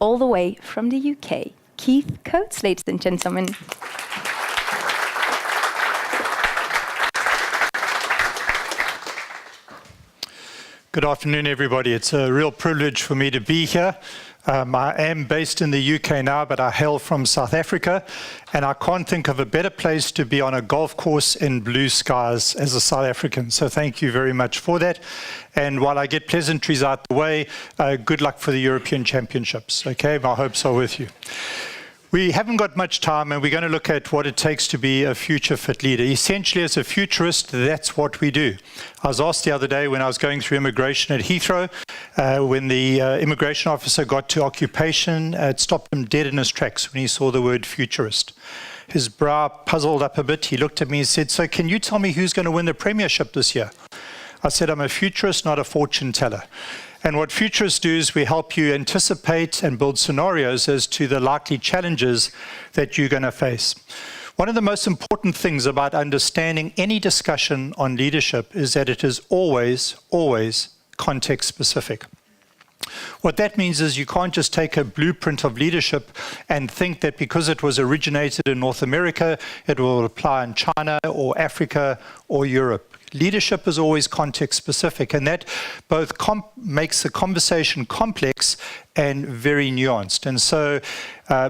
all the way from the UK, Keith Coates, ladies and gentlemen. Good afternoon, everybody. It's a real privilege for me to be here. I am based in the UK now, but I hail from South Africa, and I can't think of a better place to be on a golf course in blue skies as a South African. So thank you very much for that. And while I get pleasantries out the way, good luck for the European Championships. Okay, my hopes are with you. We haven't got much time, and we're going to look at what it takes to be a future-fit leader. Essentially, as a futurist, that's what we do. I was asked the other day when I was going through immigration at Heathrow, when the immigration officer got to occupation, it stopped him dead in his tracks when he saw the word futurist. His brow puzzled up a bit. He looked at me and said, "So can you tell me who's going to win the premiership this year?" I said, "I'm a futurist, not a fortune teller." And what futurists do is we help you anticipate and build scenarios as to the likely challenges that you're going to face. One of the most important things about understanding any discussion on leadership is that it is always, always context specific. What that means is you can't just take a blueprint of leadership and think that because it was originated in North America, it will apply in China or Africa or Europe. Leadership is always context specific, and that both makes the conversation complex and very nuanced. And so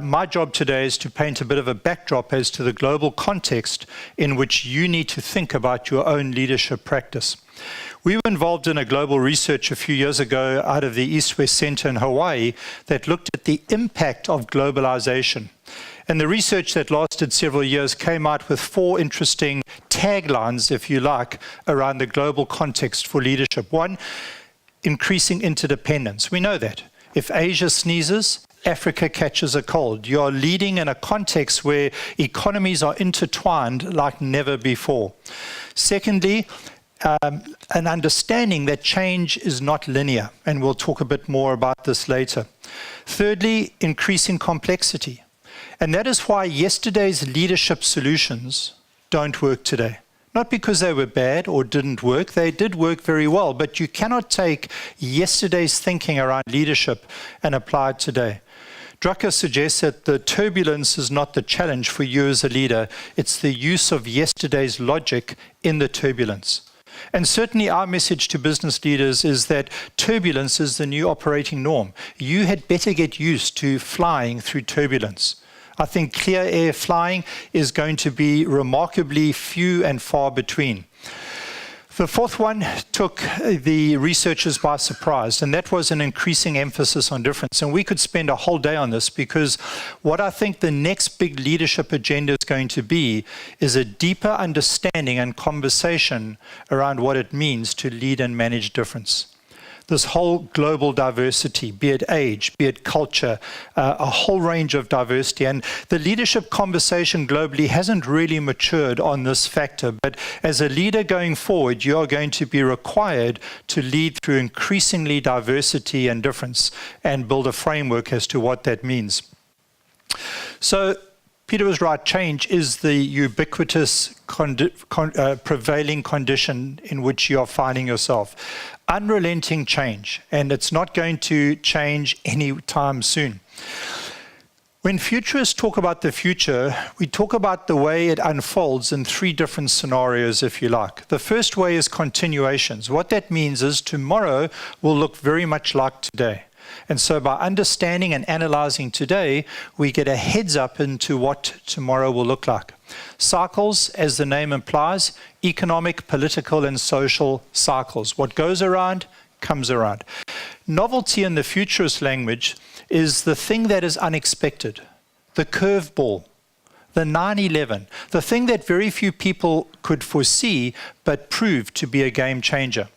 my job today is to paint a bit of a backdrop as to the global context in which you need to think about your own leadership practice. We were involved in a global research a few years ago out of the East-West Center in Hawaii that looked at the impact of globalization. And the research that lasted several years came out with 4 interesting taglines, if you like, around the global context for leadership. 1, increasing interdependence. We know that. If Asia sneezes, Africa catches a cold. You are leading in a context where economies are intertwined like never before. Secondly, an understanding that change is not linear, and we'll talk a bit more about this later. Thirdly, increasing complexity. And that is why yesterday's leadership solutions don't work today. Not because they were bad or didn't work, they did work very well, but you cannot take yesterday's thinking around leadership and apply it today. Drucker suggests that the turbulence is not the challenge for you as a leader, it's the use of yesterday's logic in the turbulence. And certainly our message to business leaders is that turbulence is the new operating norm. You had better get used to flying through turbulence. I think clear air flying is going to be remarkably few and far between. The 4th one took the researchers by surprise, and that was an increasing emphasis on difference. And we could spend a whole day on this, because what I think the next big leadership agenda is going to be is a deeper understanding and conversation around what it means to lead and manage difference. This whole global diversity, be it age, be it culture, a whole range of diversity. And the leadership conversation globally hasn't really matured on this factor. But as a leader going forward, you are going to be required to lead through increasingly diversity and difference and build a framework as to what that means. So Peter was right, change is the ubiquitous prevailing condition in which you are finding yourself. Unrelenting change, and it's not going to change anytime soon. When futurists talk about the future, we talk about the way it unfolds in 3 different scenarios, if you like. The first way is continuations. What that means is tomorrow will look very much like today. And so by understanding and analyzing today, we get a heads up into what tomorrow will look like. Cycles, as the name implies, economic, political, and social cycles. What goes around, comes around. Novelty in the futurist language is the thing that is unexpected, the curveball, the 9/11, the thing that very few people could foresee, but proved to be a game changer.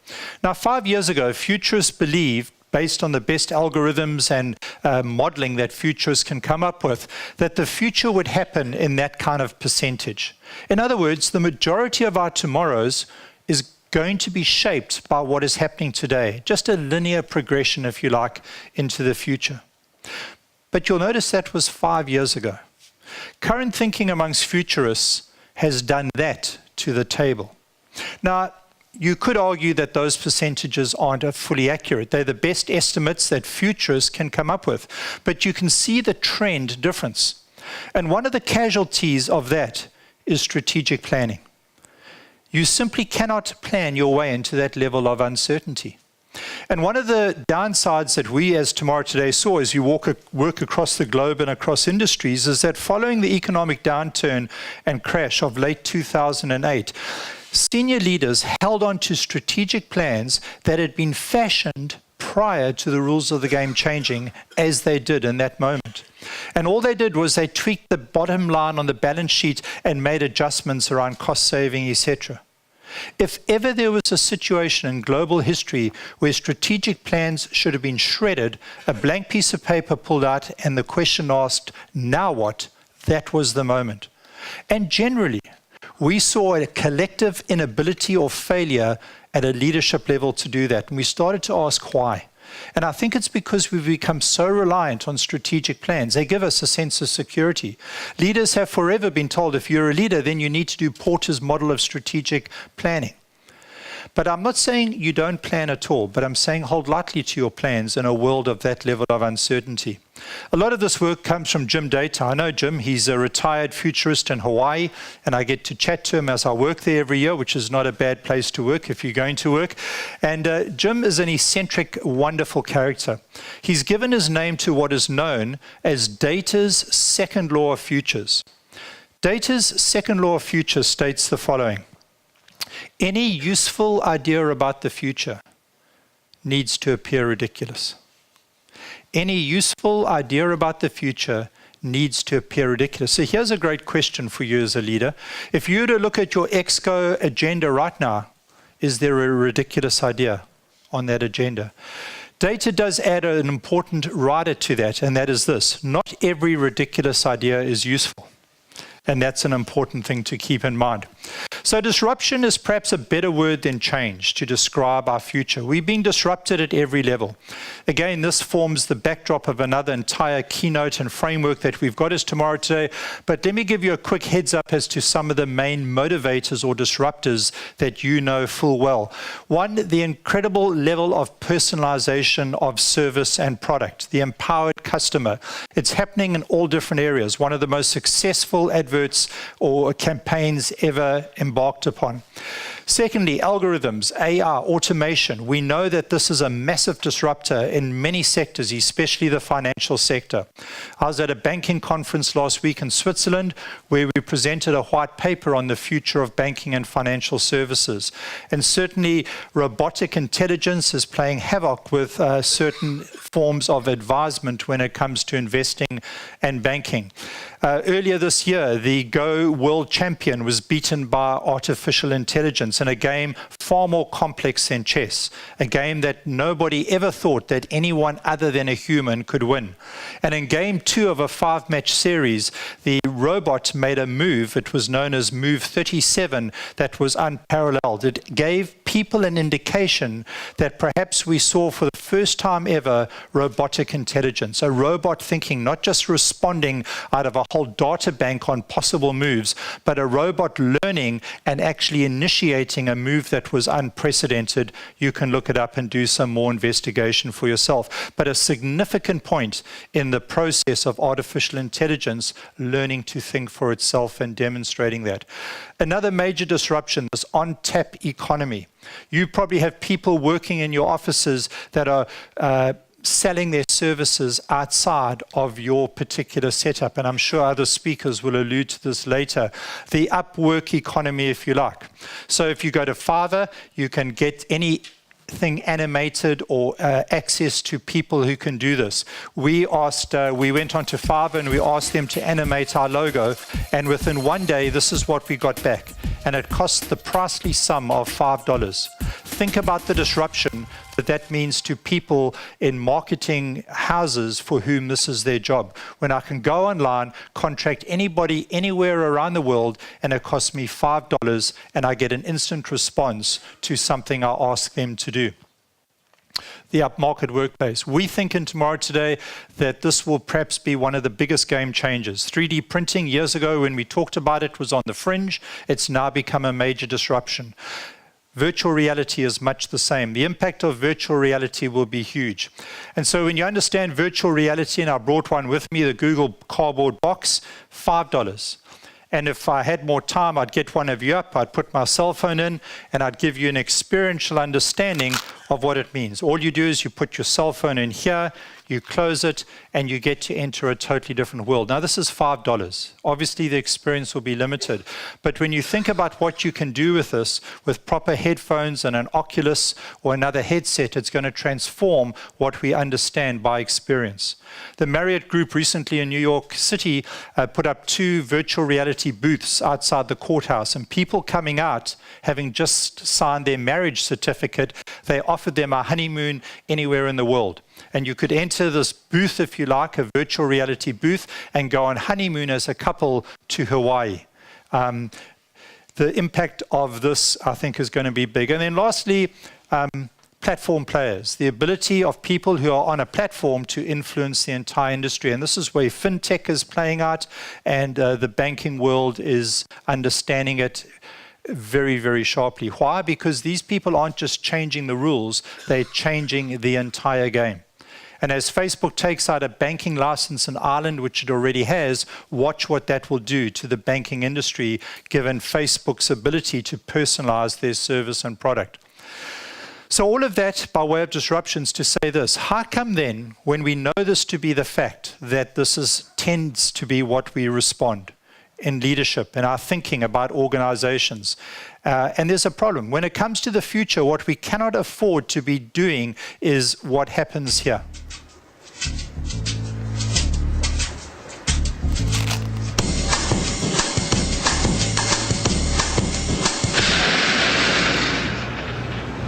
Now, 5 years ago, futurists believed, based on the best algorithms and modeling that futurists can come up with, that the future would happen in that kind of percentage. In other words, the majority of our tomorrows is going to be shaped by what is happening today. Just a linear progression, if you like, into the future. But you'll notice that was 5 years ago. Current thinking amongst futurists has done that to the table. Now, you could argue that those percentages aren't fully accurate. They're the best estimates that futurists can come up with. But you can see the trend difference. And one of the casualties of that is strategic planning. You simply cannot plan your way into that level of uncertainty. And one of the downsides that we as Tomorrow Today saw as you work across the globe and across industries is that following the economic downturn and crash of late 2008, senior leaders held on to strategic plans that had been fashioned prior to the rules of the game changing as they did in that moment. And all they did was they tweaked the bottom line on the balance sheet and made adjustments around cost saving, etc. If ever there was a situation in global history where strategic plans should have been shredded, a blank piece of paper pulled out, and the question asked, now what? That was the moment. And generally, we saw a collective inability or failure at a leadership level to do that. And we started to ask why. And I think it's because we've become so reliant on strategic plans. They give us a sense of security. Leaders have forever been told if you're a leader, then you need to do Porter's model of strategic planning. But I'm not saying you don't plan at all, but I'm saying hold lightly to your plans in a world of that level of uncertainty. A lot of this work comes from Jim Data. I know Jim, he's a retired futurist in Hawaii, and I get to chat to him as I work there every year, which is not a bad place to work if you're going to work. And Jim is an eccentric, wonderful character. He's given his name to what is known as Data's second law of futures. Data's second law of futures states the following. Any useful idea about the future needs to appear ridiculous. Any useful idea about the future needs to appear ridiculous. So here's a great question for you as a leader. If you were to look at your Exco agenda right now, is there a ridiculous idea on that agenda? Data does add an important rider to that, and that is this. Not every ridiculous idea is useful. And that's an important thing to keep in mind. So disruption is perhaps a better word than change to describe our future. We've been disrupted at every level. Again, this forms the backdrop of another entire keynote and framework that we've got as Tomorrow Today. But let me give you a quick heads up as to some of the main motivators or disruptors that you know full well. One, the incredible level of personalization of service and product, the empowered customer. It's happening in all different areas. One of the most successful adverts or campaigns ever embarked upon. Secondly, algorithms, AI, automation. We know that this is a massive disruptor in many sectors, especially the financial sector. I was at a banking conference last week in Switzerland where we presented a white paper on the future of banking and financial services. And certainly robotic intelligence is playing havoc with certain forms of advisement when it comes to investing and banking. Earlier this year, the Go world champion was beaten by artificial intelligence in a game far more complex than chess, a game that nobody ever thought that anyone other than a human could win. And in game 2 of a 5-match series, the robot made a move, it was known as move 37, that was unparalleled. It gave people an indication that perhaps we saw for the first time ever robotic intelligence, a robot thinking, not just responding out of a whole data bank on possible moves, but a robot learning and actually initiating a move that was unprecedented. You can look it up and do some more investigation for yourself. But a significant point in the process of artificial intelligence learning to think for itself and demonstrating that. Another major disruption, this on-tap economy. You probably have people working in your offices that are selling their services outside of your particular setup, and I'm sure other speakers will allude to this later. The Upwork economy, if you like. So if you go to Fiverr, you can get anything animated or access to people who can do this. We went onto Fiverr and we asked them to animate our logo, and within one day, this is what we got back. And it cost the pricely sum of $5. Think about the disruption that means to people in marketing houses for whom this is their job. When I can go online, contract anybody anywhere around the world, and it costs me $5, and I get an instant response to something I ask them to do. The upmarket workplace. We think in Tomorrow Today that this will perhaps be one of the biggest game changers. 3D printing, years ago when we talked about it, was on the fringe. It's now become a major disruption. virtual reality is much the same. The impact of virtual reality will be huge. And so when you understand virtual reality, and I brought one with me, the Google Cardboard box, $5. And if I had more time, I'd get one of you up, I'd put my cell phone in, and I'd give you an experiential understanding of what it means. All you do is you put your cell phone in here, you close it, and you get to enter a totally different world. Now, this is $5. Obviously, the experience will be limited. But when you think about what you can do with this, with proper headphones and an Oculus or another headset, it's going to transform what we understand by experience. The Marriott Group recently in New York City put up 2 virtual reality booths outside the courthouse, and people coming out, having just signed their marriage certificate, they offered them a honeymoon anywhere in the world. And you could enter this booth, if you like, a virtual reality booth, and go on honeymoon as a couple to Hawaii. The impact of this, I think, is going to be big. And then lastly, platform players, the ability of people who are on a platform to influence the entire industry. And this is where fintech is playing out, and the banking world is understanding it very, very sharply. Why? Because these people aren't just changing the rules, they're changing the entire game. And as Facebook takes out a banking license in Ireland, which it already has, watch what that will do to the banking industry, given Facebook's ability to personalize their service and product. So all of that by way of disruptions to say this: how come then, when we know this to be the fact, that this tends to be what we respond in leadership, in our thinking about organizations? And there's a problem. When it comes to the future, what we cannot afford to be doing is what happens here.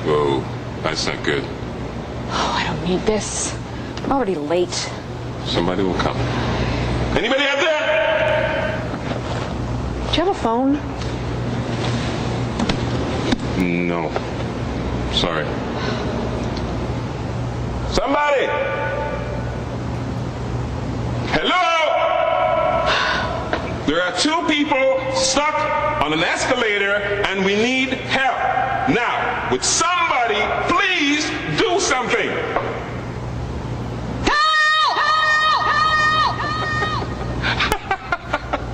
Whoa, that's not good. Oh, I don't need this. I'm already late. Somebody will come. Anybody out there? Do you have a phone? No. Sorry. Somebody! Hello? There are 2 people stuck on an escalator and we need help. Now, would somebody please do something? Help! Help! Help!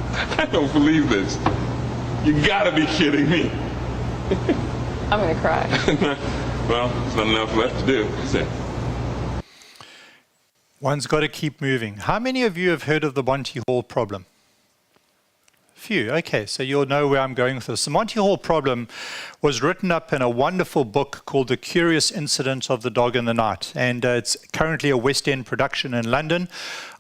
Help! I don't believe this. You gotta be kidding me. I'm gonna cry. Well, there's not enough left to do, is there? One's got to keep moving. How many of you have heard of the Monty Hall problem? Few. Okay, so you'll know where I'm going with this. The Monty Hall problem was written up in a wonderful book called The Curious Incident of the Dog in the Night, and it's currently a West End production in London.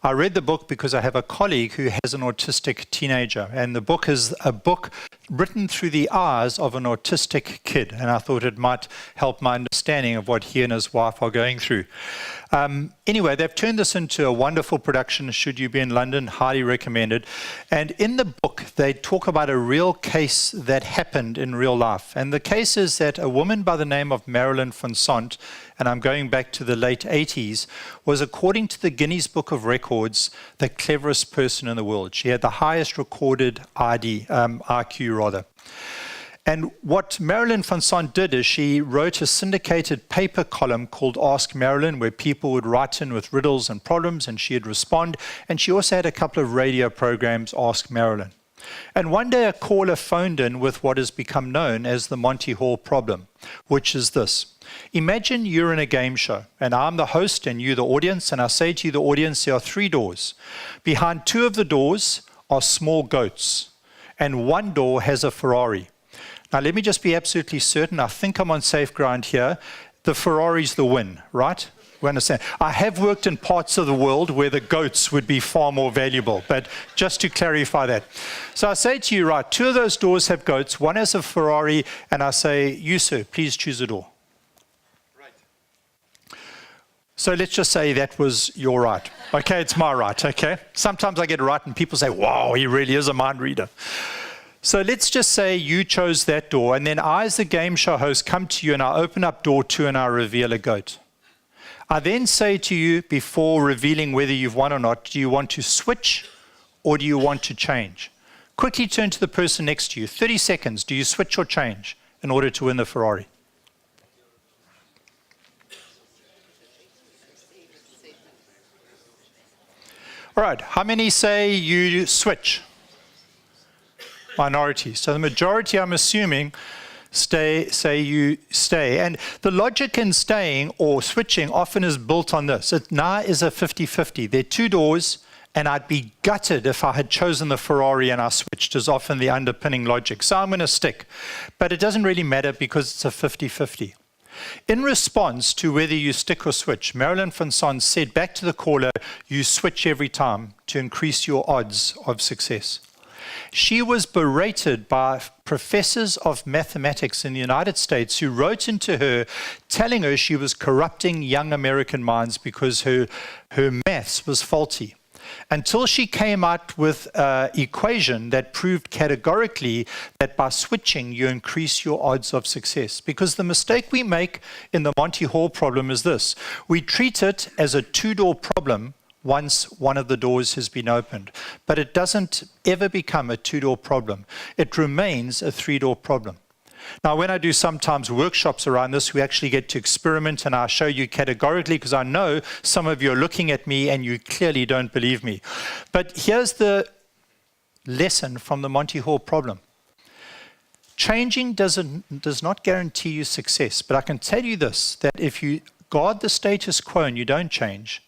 I read the book because I have a colleague who has an autistic teenager, and the book is a book written through the eyes of an autistic kid, and I thought it might help my understanding of what he and his wife are going through. Anyway, they've turned this into a wonderful production. Should you be in London, highly recommended. And in the book, they talk about a real case that happened in real life. And the case is that a woman by the name of Marilyn Fonsant, and I'm going back to the late 80s, was, according to the Guinness Book of Records, the cleverest person in the world. She had the highest recorded IQ rather. And what Marilyn Fonsant did is she wrote a syndicated paper column called Ask Marilyn, where people would write in with riddles and problems, and she'd respond. And she also had a couple of radio programs, Ask Marilyn. And one day a caller phoned in with what has become known as the Monty Hall problem, which is this. Imagine you're in a game show, and I'm the host and you the audience, and I say to you, the audience, there are 3 doors. Behind 2 of the doors are small goats, and 1 door has a Ferrari. Now, let me just be absolutely certain. I think I'm on safe ground here. The Ferrari's the win, right? We understand. I have worked in parts of the world where the goats would be far more valuable, but just to clarify that. So I say to you, right, 2 of those doors have goats, 1 has a Ferrari, and I say, you, sir, please choose a door. Right. So let's just say that was your right. Okay, it's my right, okay? Sometimes I get it right and people say, wow, he really is a mind reader. So let's just say you chose that door, and then I, as the game show host, come to you and I open up door 2 and I reveal a goat. I then say to you, before revealing whether you've won or not, do you want to switch or do you want to change? Quickly turn to the person next to you. 30 seconds. Do you switch or change? in order to win the Ferrari? All right, how many say you switch? Minority. So the majority, I'm assuming, say you stay. And the logic in staying or switching often is built on this. It now is a 50-50. There are two doors, and I'd be gutted if I had chosen the Ferrari and I switched, is often the underpinning logic. So I'm going to stick. But it doesn't really matter because it's a 50-50. In response to whether you stick or switch, Marilyn Fonson said back to the caller, you switch every time to increase your odds of success. She was berated by professors of mathematics in the United States who wrote into her telling her she was corrupting young American minds because her maths was faulty. Until she came out with an equation that proved categorically that by switching, you increase your odds of success. Because the mistake we make in the Monty Hall problem is this. We treat it as a two-door problem once one of the doors has been opened. But it doesn't ever become a two-door problem. It remains a three-door problem. Now, when I do sometimes workshops around this, we actually get to experiment, and I'll show you categorically, because I know some of you are looking at me and you clearly don't believe me. But here's the lesson from the Monty Hall problem. Changing does not guarantee you success, but I can tell you this, that if you guard the status quo and you don't change,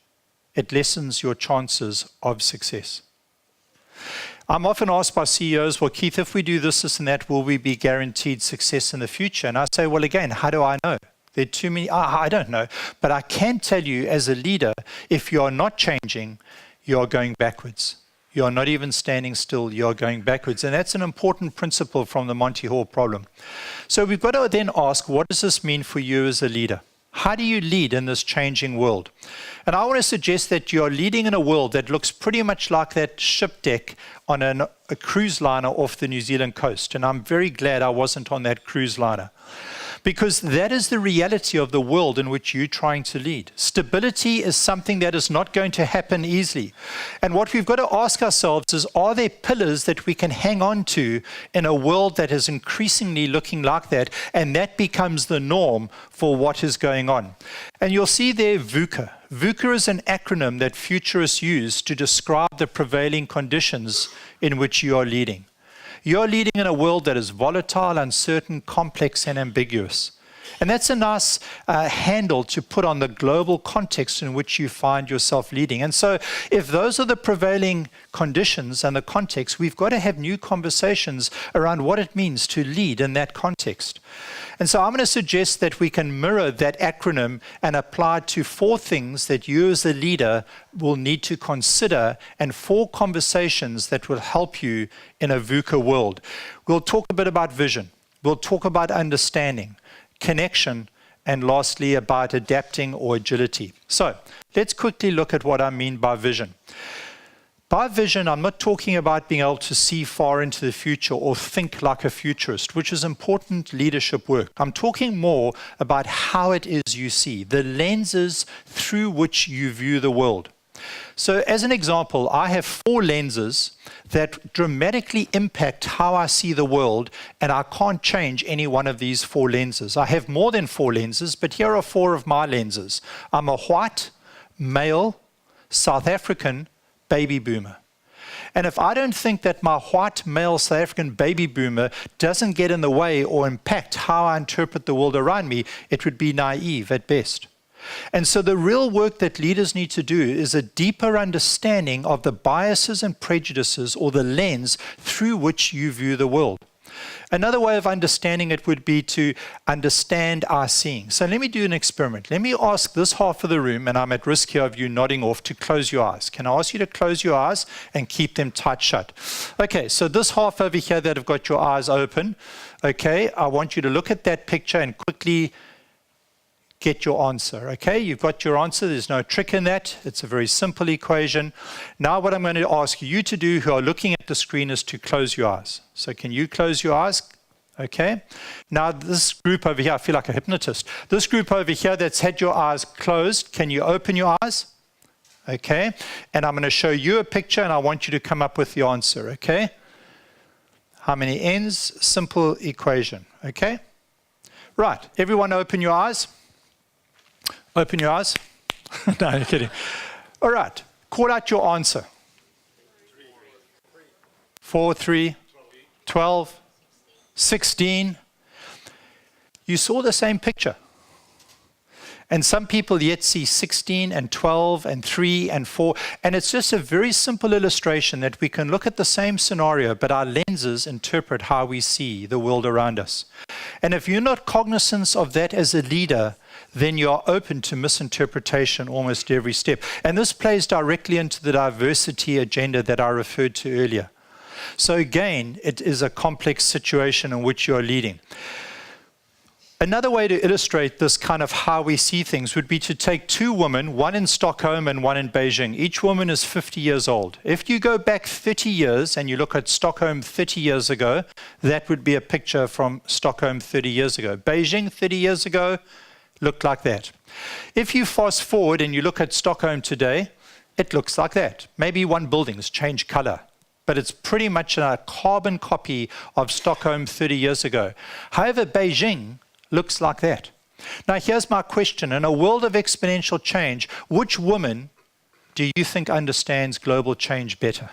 it lessens your chances of success. I'm often asked by CEOs, well, Keith, if we do this, this, and that, will we be guaranteed success in the future? And I say, well, again, how do I know? There are too many, I don't know. But I can tell you as a leader, if you are not changing, you are going backwards. You are not even standing still, you are going backwards. And that's an important principle from the Monty Hall problem. So we've got to then ask, what does this mean for you as a leader? How do you lead in this changing world? And I want to suggest that you're leading in a world that looks pretty much like that ship deck on a cruise liner off the New Zealand coast. And I'm very glad I wasn't on that cruise liner. Because that is the reality of the world in which you're trying to lead. Stability is something that is not going to happen easily. And what we've got to ask ourselves is, are there pillars that we can hang on to in a world that is increasingly looking like that, and that becomes the norm for what is going on? And you'll see there VUCA. VUCA is an acronym that futurists use to describe the prevailing conditions in which you are leading. You're leading in a world that is volatile, uncertain, complex, and ambiguous. And that's a nice handle to put on the global context in which you find yourself leading. And so if those are the prevailing conditions and the context, we've got to have new conversations around what it means to lead in that context. And so I'm going to suggest that we can mirror that acronym and apply it to 4 things that you as a leader will need to consider, and 4 conversations that will help you in a VUCA world. We'll talk a bit about vision. We'll talk about understanding, connection, and lastly about adapting or agility. So let's quickly look at what I mean by vision. By vision, I'm not talking about being able to see far into the future or think like a futurist, which is important leadership work. I'm talking more about how it is you see, the lenses through which you view the world. So as an example, I have 4 lenses that dramatically impact how I see the world, and I can't change any one of these 4 lenses. I have more than 4 lenses, but here are 4 of my lenses. I'm a white, male, South African, baby boomer. And if I don't think that my white, male, South African baby boomer doesn't get in the way or impact how I interpret the world around me, it would be naive at best. And so the real work that leaders need to do is a deeper understanding of the biases and prejudices, or the lens through which you view the world. Another way of understanding it would be to understand our seeing. So let me do an experiment. Let me ask this half of the room, and I'm at risk here of you nodding off, to close your eyes. Can I ask you to close your eyes and keep them tight shut? Okay, so this half over here that have got your eyes open, okay, I want you to look at that picture and quickly get your answer, okay? You've got your answer. There's no trick in that. It's a very simple equation. Now what I'm going to ask you to do, who are looking at the screen, is to close your eyes. So can you close your eyes? Okay. Now this group over here, I feel like a hypnotist. This group over here that's had your eyes closed, can you open your eyes? Okay. And I'm going to show you a picture, and I want you to come up with the answer, okay? How many ends? Simple equation, okay? Right, everyone open your eyes. Open your eyes. No, I'm kidding. All right, call out your answer. 4, 3, 12, 16. You saw the same picture. And some people yet see 16 and 12 and 3 and 4. And it's just a very simple illustration that we can look at the same scenario, but our lenses interpret how we see the world around us. And if you're not cognizant of that as a leader, then you are open to misinterpretation almost every step. And this plays directly into the diversity agenda that I referred to earlier. So again, it is a complex situation in which you are leading. Another way to illustrate this kind of how we see things would be to take two women, one in Stockholm and one in Beijing. Each woman is 50 years old. If you go back 30 years and you look at Stockholm 30 years ago, that would be a picture from Stockholm 30 years ago. Beijing 30 years ago looked like that. If you fast forward and you look at Stockholm today, it looks like that. Maybe one building's changed color, but it's pretty much a carbon copy of Stockholm 30 years ago. However, Beijing looks like that. Now, here's my question. In a world of exponential change, which woman do you think understands global change better?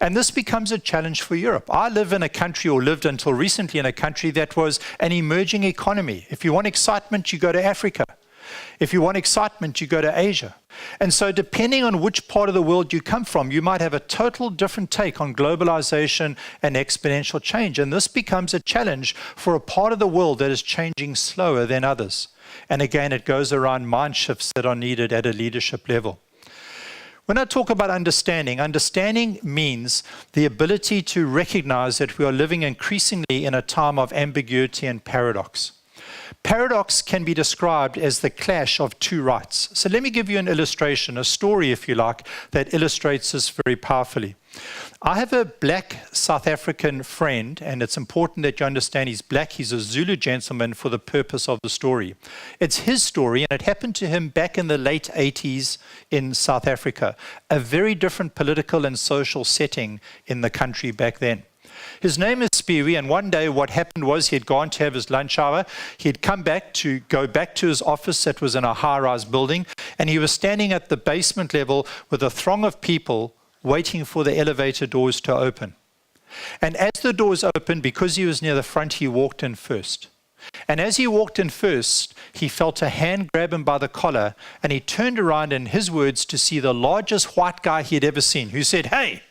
And this becomes a challenge for Europe. I live in a country, or lived until recently in a country that was an emerging economy. If you want excitement, you go to Africa. If you want excitement, you go to Asia. And so depending on which part of the world you come from, you might have a total different take on globalization and exponential change. And this becomes a challenge for a part of the world that is changing slower than others. And again, it goes around mind shifts that are needed at a leadership level. When I talk about understanding, understanding means the ability to recognize that we are living increasingly in a time of ambiguity and paradox. Paradox can be described as the clash of two rights. So let me give you an illustration, a story, if you like, that illustrates this very powerfully. I have a black South African friend, and it's important that you understand he's black. He's a Zulu gentleman for the purpose of the story. It's his story, and it happened to him back in the late 80s in South Africa, a very different political and social setting in the country back then. His name is Spewy, and one day what happened was he had gone to have his lunch hour. He had come back to go back to his office that was in a high-rise building, and he was standing at the basement level with a throng of people waiting for the elevator doors to open. And as the doors opened, because he was near the front, he walked in first. And as he walked in first, he felt a hand grab him by the collar, and he turned around, in his words, to see the largest white guy he had ever seen, who said, "Hey,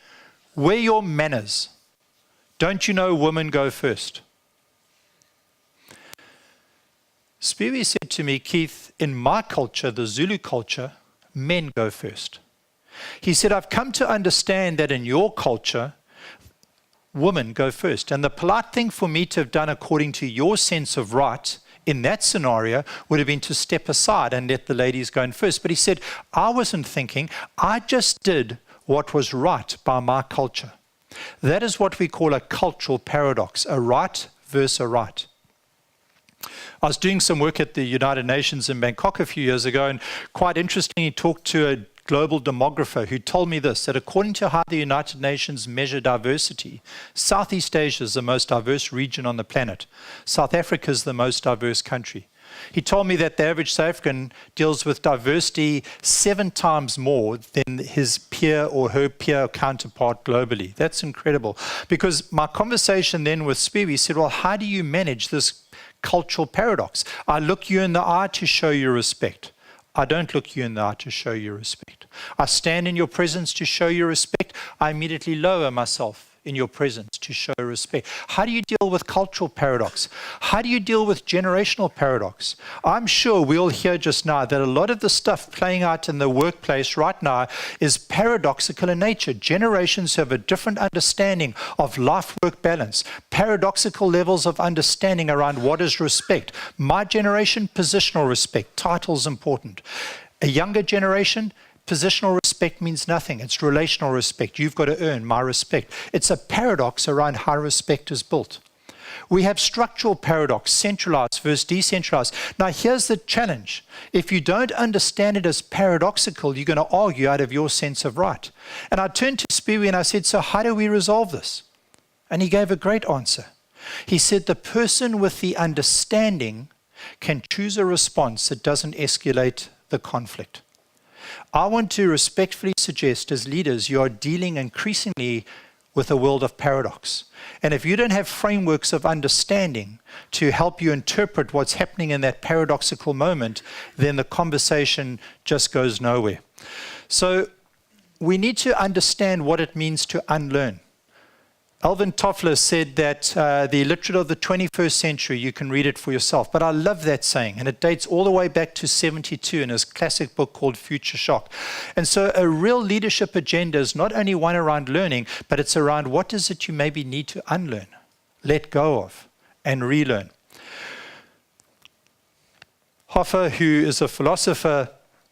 where are your manners? Don't you know women go first?" Spewy said to me, "Keith, in my culture, the Zulu culture, men go first." He said, "I've come to understand that in your culture, women go first. And the polite thing for me to have done according to your sense of right in that scenario would have been to step aside and let the ladies go in first." But he said, "I wasn't thinking, I just did what was right by my culture." That is what we call a cultural paradox, a right versus a right. I was doing some work at the United Nations in Bangkok a few years ago, and quite interestingly talked to a global demographer who told me this, that according to how the United Nations measure diversity, Southeast Asia is the most diverse region on the planet. South Africa is the most diverse country. He told me that the average South African deals with diversity 7 times more than his peer or her peer counterpart globally. That's incredible. Because my conversation then with Spewy said, well, how do you manage this cultural paradox? I look you in the eye to show you respect. I don't look you in the eye to show you respect. I stand in your presence to show you respect. I immediately lower myself in your presence to show respect. How do you deal with cultural paradox? How do you deal with generational paradox? I'm sure we'll hear just now that a lot of the stuff playing out in the workplace right now is paradoxical in nature. Generations have a different understanding of life-work balance, paradoxical levels of understanding around what is respect. My generation, positional respect, title's important. A younger generation, positional respect means nothing. It's relational respect. You've got to earn my respect. It's a paradox around how respect is built. We have structural paradox, centralized versus decentralized. Now, here's the challenge. If you don't understand it as paradoxical, you're going to argue out of your sense of right. And I turned to Spewy and I said, so how do we resolve this? And he gave a great answer. He said the person with the understanding can choose a response that doesn't escalate the conflict. I want to respectfully suggest as leaders, you are dealing increasingly with a world of paradox. And if you don't have frameworks of understanding to help you interpret what's happening in that paradoxical moment, then the conversation just goes nowhere. So we need to understand what it means to unlearn. Alvin Toffler said that the illiterate of the 21st century, you can read it for yourself. But I love that saying, and it dates all the way back to 72 in his classic book called Future Shock. And so a real leadership agenda is not only one around learning, but it's around what is it you maybe need to unlearn, let go of, and relearn. Hoffer, who is a philosopher,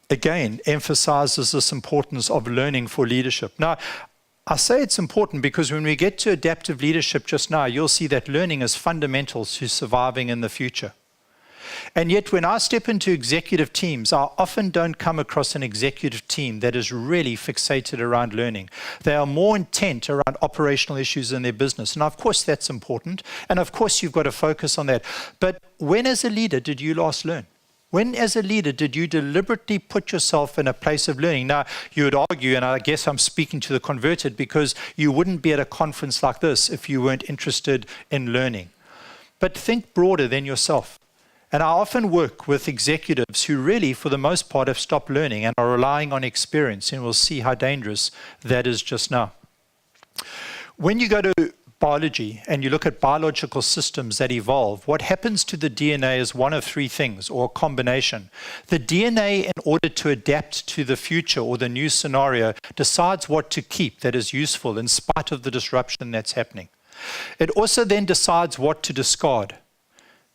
again, emphasizes this importance of learning for leadership. Now, I say it's important because when we get to adaptive leadership just now, you'll see that learning is fundamental to surviving in the future. And yet when I step into executive teams, I often don't come across an executive team that is really fixated around learning. They are more intent around operational issues in their business. And of course that's important. And of course you've got to focus on that. But when as a leader did you last learn? When, as a leader, did you deliberately put yourself in a place of learning? Now, you would argue, and I guess I'm speaking to the converted, because you wouldn't be at a conference like this if you weren't interested in learning. But think broader than yourself. And I often work with executives who really, for the most part, have stopped learning and are relying on experience, and we'll see how dangerous that is just now. When you go to biology and you look at biological systems that evolve, what happens to the DNA is one of three things, or a combination. The DNA, in order to adapt to the future or the new scenario, decides what to keep that is useful in spite of the disruption that's happening. It also then decides what to discard,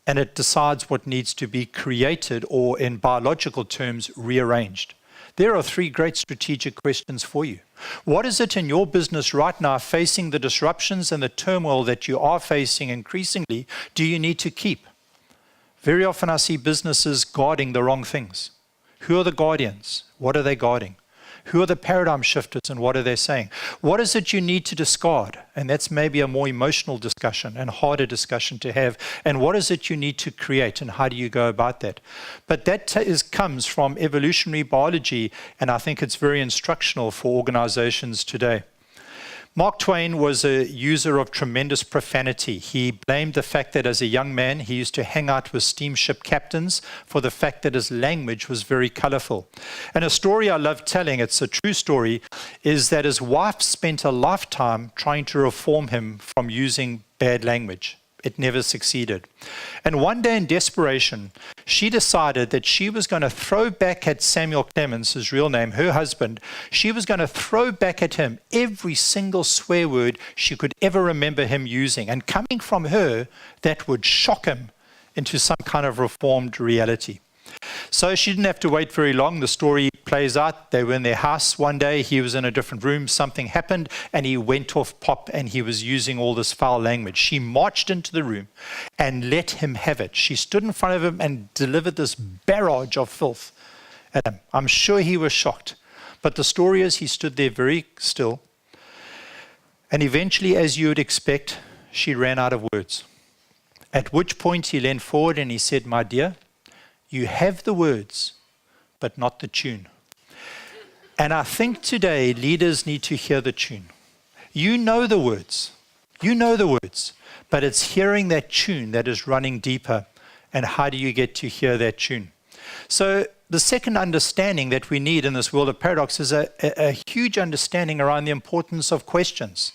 and it decides what needs to be created, or in biological terms, rearranged. There are three great strategic questions for you. What is it in your business right now, facing the disruptions and the turmoil that you are facing increasingly, do you need to keep? Very often I see businesses guarding the wrong things. Who are the guardians? What are they guarding? Who are the paradigm shifters and what are they saying? What is it you need to discard? And that's maybe a more emotional discussion and harder discussion to have. And what is it you need to create and how do you go about that? But that comes from evolutionary biology, and I think it's very instructional for organizations today. Mark Twain was a user of tremendous profanity. He blamed the fact that as a young man, he used to hang out with steamship captains for the fact that his language was very colorful. And a story I love telling, it's a true story, is that his wife spent a lifetime trying to reform him from using bad language. It never succeeded. And one day in desperation, she decided that she was going to throw back at Samuel Clemens, his real name, her husband. She was going to throw back at him every single swear word she could ever remember him using. And coming from her, that would shock him into some kind of reformed reality. So she didn't have to wait very long. The story plays out. They were in their house one day. He was in a different room. Something happened, and he went off pop, and he was using all this foul language. She marched into the room and let him have it. She stood in front of him and delivered this barrage of filth at him. I'm sure he was shocked. But the story is he stood there very still. And eventually, as you would expect, she ran out of words. At which point he leaned forward and he said, "My dear, you have the words, but not the tune." And I think today leaders need to hear the tune. You know the words, but it's hearing that tune that is running deeper. And how do you get to hear that tune? So the second understanding that we need in this world of paradox is a huge understanding around the importance of questions.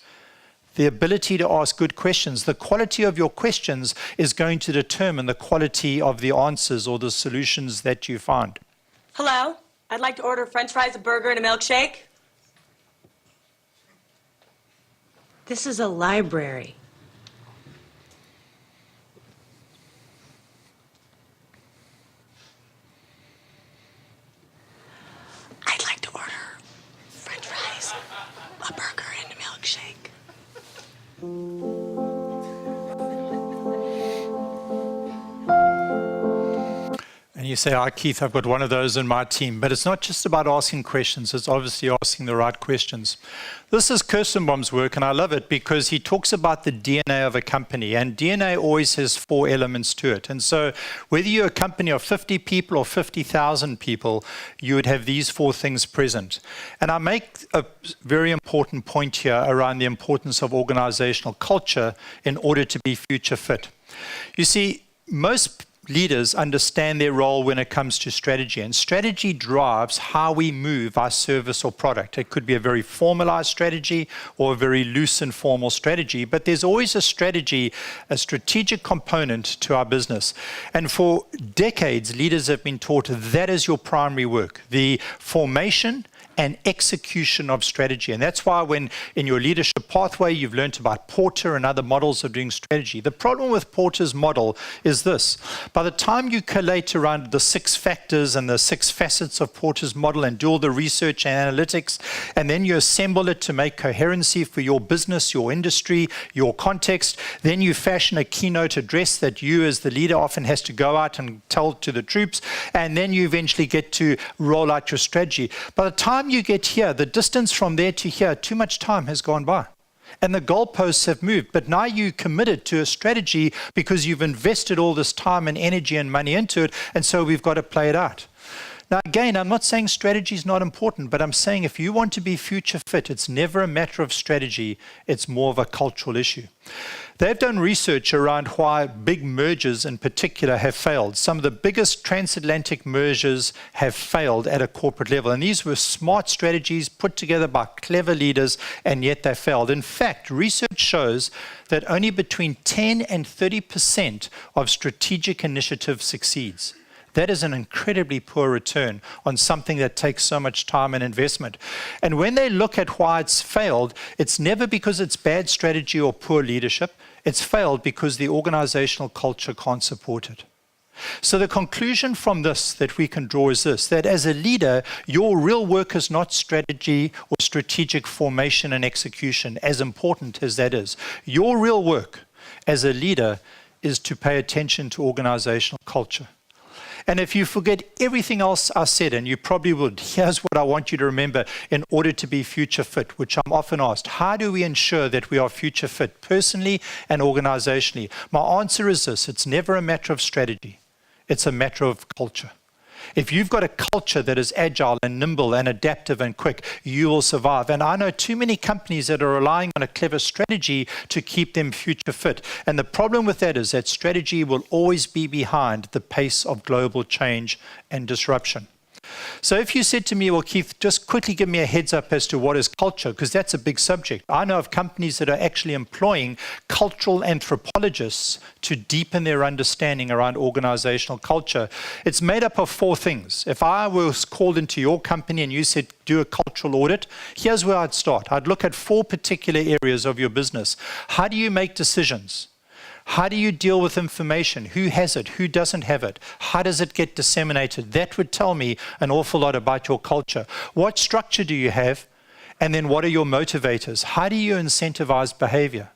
The ability to ask good questions. The quality of your questions is going to determine the quality of the answers or the solutions that you find. Hello, I'd like to order French fries, a burger, and a milkshake. This is a library. I'd like to order French fries, a burger, and a milkshake. And you say, "Hi, Keith, I've got one of those in my team." But it's not just about asking questions, it's obviously asking the right questions. This is Kirstenbaum's work, and I love it because he talks about the DNA of a company, and DNA always has 4 elements to it. And so whether you're a company of 50 people or 50,000 people, you would have these 4 things present. And I make a very important point here around the importance of organizational culture in order to be future fit. You see, most leaders understand their role when it comes to strategy, and strategy drives how we move our service or product. It could be a very formalized strategy or a very loose and formal strategy, but there's always a strategy, a strategic component to our business. And for decades, leaders have been taught that is your primary work, the formation and execution of strategy. And that's why when in your leadership pathway, you've learned about Porter and other models of doing strategy. The problem with Porter's model is this. By the time you collate around the 6 factors and the 6 facets of Porter's model and do all the research and analytics, and then you assemble it to make coherency for your business, your industry, your context, then you fashion a keynote address that you as the leader often has to go out and tell to the troops, and then you eventually get to roll out your strategy. By the time you get here, the distance from there to here, too much time has gone by. And the goalposts have moved, but now you committed to a strategy because you've invested all this time and energy and money into it, and so we've got to play it out. Now again, I'm not saying strategy is not important, but I'm saying if you want to be future fit, it's never a matter of strategy, it's more of a cultural issue. They've done research around why big mergers in particular have failed. Some of the biggest transatlantic mergers have failed at a corporate level. And these were smart strategies put together by clever leaders, and yet they failed. In fact, research shows that only between 10 and 30% of strategic initiatives succeeds. That is an incredibly poor return on something that takes so much time and investment. And when they look at why it's failed, it's never because it's bad strategy or poor leadership. It's failed because the organizational culture can't support it. So the conclusion from this that we can draw is this, that as a leader, your real work is not strategy or strategic formation and execution, as important as that is. Your real work as a leader is to pay attention to organizational culture. And if you forget everything else I said, and you probably would, here's what I want you to remember in order to be future fit, which I'm often asked, how do we ensure that we are future fit personally and organizationally? My answer is this, it's never a matter of strategy, it's a matter of culture. If you've got a culture that is agile and nimble and adaptive and quick, you will survive. And I know too many companies that are relying on a clever strategy to keep them future fit. And the problem with that is that strategy will always be behind the pace of global change and disruption. So if you said to me, well, Keith, just quickly give me a heads up as to what is culture, because that's a big subject. I know of companies that are actually employing cultural anthropologists to deepen their understanding around organizational culture. It's made up of 4 things. If I was called into your company and you said, do a cultural audit, here's where I'd start. I'd look at 4 particular areas of your business. How do you make decisions? How do you deal with information? Who has it? Who doesn't have it? How does it get disseminated? That would tell me an awful lot about your culture. What structure do you have? And then what are your motivators? How do you incentivize behavior?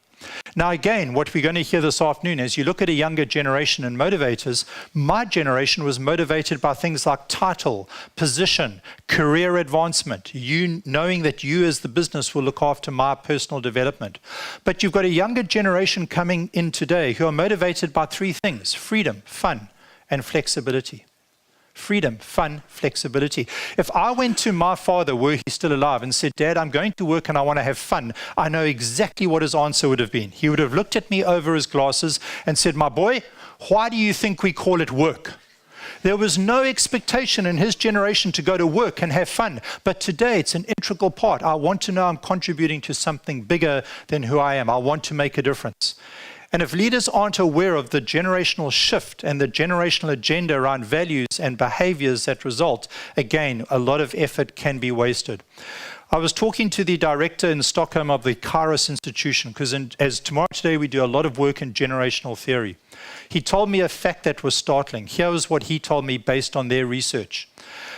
Now again, what we're going to hear this afternoon is you look at a younger generation and motivators. My generation was motivated by things like title, position, career advancement, you knowing that you as the business will look after my personal development. But you've got a younger generation coming in today who are motivated by 3 things: freedom, fun, and flexibility. Freedom, fun, flexibility. If I went to my father, were he still alive, and said, Dad, I'm going to work and I want to have fun, I know exactly what his answer would have been. He would have looked at me over his glasses and said, my boy, why do you think we call it work? There was no expectation in his generation to go to work and have fun. But today, it's an integral part. I want to know I'm contributing to something bigger than who I am. I want to make a difference. And if leaders aren't aware of the generational shift and the generational agenda around values and behaviors that result, again, a lot of effort can be wasted. I was talking to the director in Stockholm of the Kairos Institution, because as tomorrow today we do a lot of work in generational theory. He told me a fact that was startling. Here was what he told me based on their research,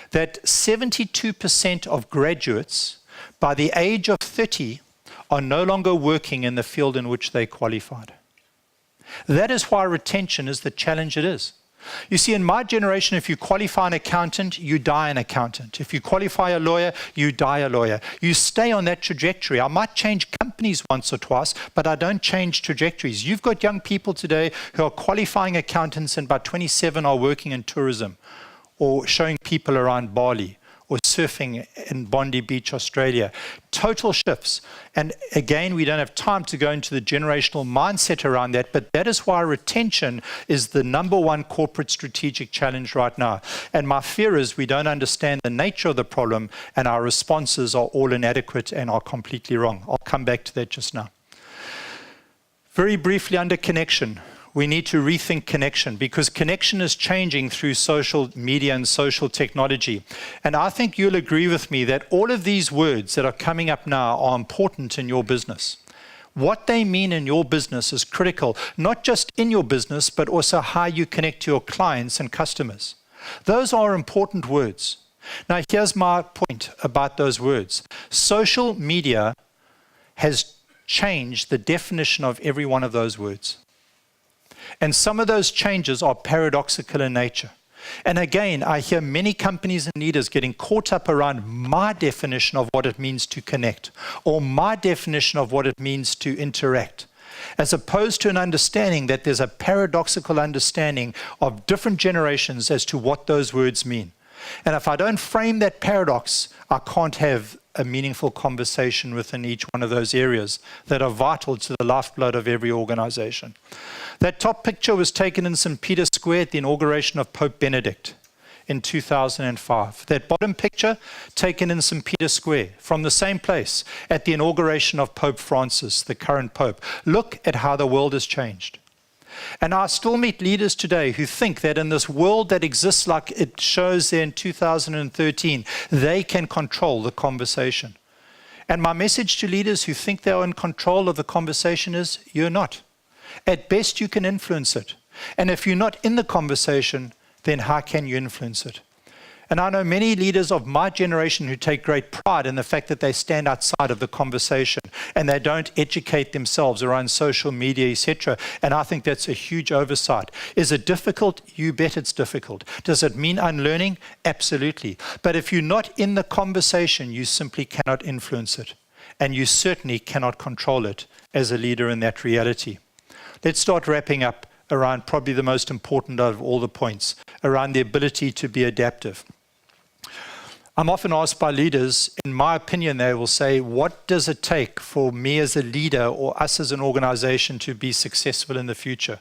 that 72% of graduates by the age of 30 are no longer working in the field in which they qualified. That is why retention is the challenge it is. You see, in my generation, if you qualify an accountant, you die an accountant. If you qualify a lawyer, you die a lawyer. You stay on that trajectory. I might change companies once or twice, but I don't change trajectories. You've got young people today who are qualifying accountants and by 27 are working in tourism or showing people around Bali or surfing in Bondi Beach, Australia. Total shifts. And again, we don't have time to go into the generational mindset around that, but that is why retention is the #1 corporate strategic challenge right now. And my fear is we don't understand the nature of the problem and our responses are all inadequate and are completely wrong. I'll come back to that just now. Very briefly, under connection. We need to rethink connection because connection is changing through social media and social technology. And I think you'll agree with me that all of these words that are coming up now are important in your business. What they mean in your business is critical, not just in your business, but also how you connect to your clients and customers. Those are important words. Now, here's my point about those words. Social media has changed the definition of every one of those words. And some of those changes are paradoxical in nature. And again, I hear many companies and leaders getting caught up around my definition of what it means to connect, or my definition of what it means to interact, as opposed to an understanding that there's a paradoxical understanding of different generations as to what those words mean. And if I don't frame that paradox, I can't have a meaningful conversation within each one of those areas that are vital to the lifeblood of every organization. That top picture was taken in St. Peter's Square at the inauguration of Pope Benedict in 2005. That bottom picture taken in St. Peter's Square from the same place at the inauguration of Pope Francis, the current Pope. Look at how the world has changed. And I still meet leaders today who think that in this world that exists like it shows there in 2013, they can control the conversation. And my message to leaders who think they're in control of the conversation is, you're not. At best, you can influence it. And if you're not in the conversation, then how can you influence it? And I know many leaders of my generation who take great pride in the fact that they stand outside of the conversation and they don't educate themselves around social media, etc. And I think that's a huge oversight. Is it difficult? You bet it's difficult. Does it mean unlearning? Absolutely. But if you're not in the conversation, you simply cannot influence it. And you certainly cannot control it as a leader in that reality. Let's start wrapping up around probably the most important of all the points, around the ability to be adaptive. I'm often asked by leaders, in my opinion, they will say, what does it take for me as a leader or us as an organization to be successful in the future?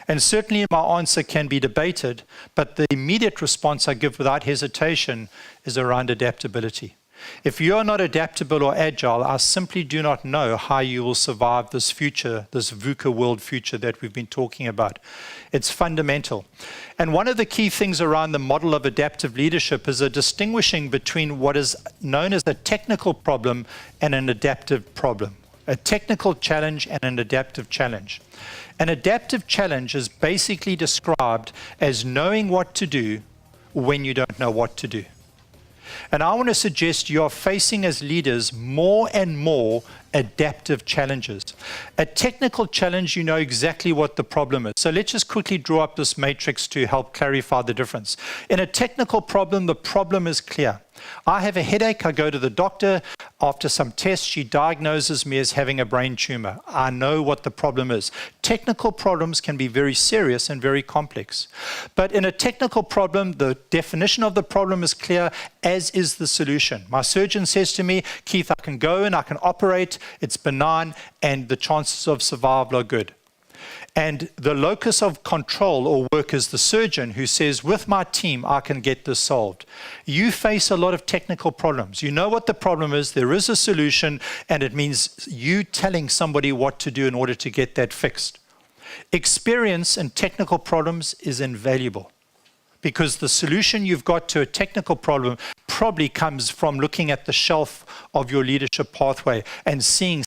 And certainly my answer can be debated, but the immediate response I give without hesitation is around adaptability. If you're not adaptable or agile, I simply do not know how you will survive this future, this VUCA world future that we've been talking about. It's fundamental. And one of the key things around the model of adaptive leadership is a distinguishing between what is known as a technical problem and an adaptive problem. A technical challenge and an adaptive challenge. An adaptive challenge is basically described as knowing what to do when you don't know what to do. And I want to suggest you are facing as leaders more and more adaptive challenges. A technical challenge, you know exactly what the problem is. So let's just quickly draw up this matrix to help clarify the difference. In a technical problem, the problem is clear. I have a headache, I go to the doctor. After some tests, she diagnoses me as having a brain tumor. I know what the problem is. Technical problems can be very serious and very complex. But in a technical problem, the definition of the problem is clear, as is the solution. My surgeon says to me, Keith, I can go and I can operate, it's benign, and the chances of survival are good. And the locus of control or work is the surgeon who says, with my team, I can get this solved. You face a lot of technical problems. You know what the problem is, there is a solution, and it means you telling somebody what to do in order to get that fixed. Experience in technical problems is invaluable because the solution you've got to a technical problem probably comes from looking at the shelf of your leadership pathway and seeing